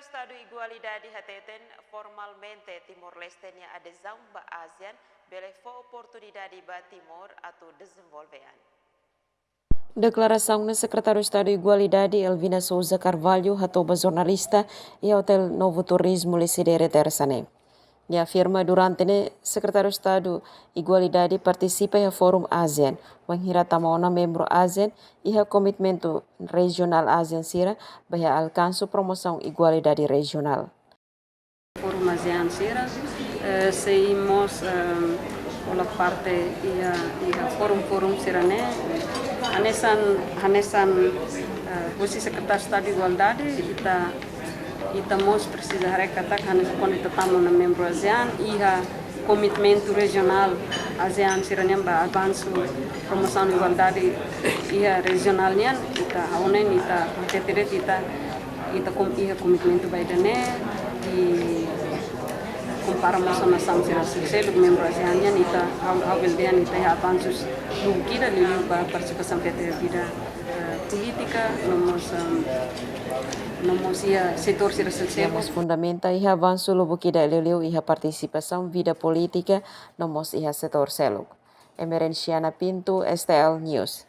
Estado Igualdade hateten formalmente Timor-Leste nya adesão ba ASEAN belevou oportunidade ba Timor atau desenvolvean. Declaração na Secretário de Estado de Igualdade, Elvina Souza Carvalho, ratoba jornalista e Hotel Novo Turismo Lecidere Tersane. E afirma durante o Secretário de Estado de Igualdade participa em Fórum ASEAN, menghira tamona membro ASEAN e o Comitmento Regional ASEAN Sira, bahia alcanço promoção igualdade regional. Fórum ASEAN Sira, seguimos pela parte ia fórum Sirane, hanesan posisi Secretário de Estado de Igualdade, ita mos precisa recatar quando ita tamu na membro ASEAN iha comitmento regional ASEAN Sirane ba avanço promoção de igualdade iha regionalnya ita aunen ita tetere ita iha comitmento baidane e comparamos sama Sira selo membro ASEAN nya ita haweldean ita iha avanços lugida liu ba participação vida política nomos ia setor Sira selo Nomos fundamenta e avanço lobo kida leleu e participação vida política nomos ia setor seluk. Emerenciana Pinto, STL News.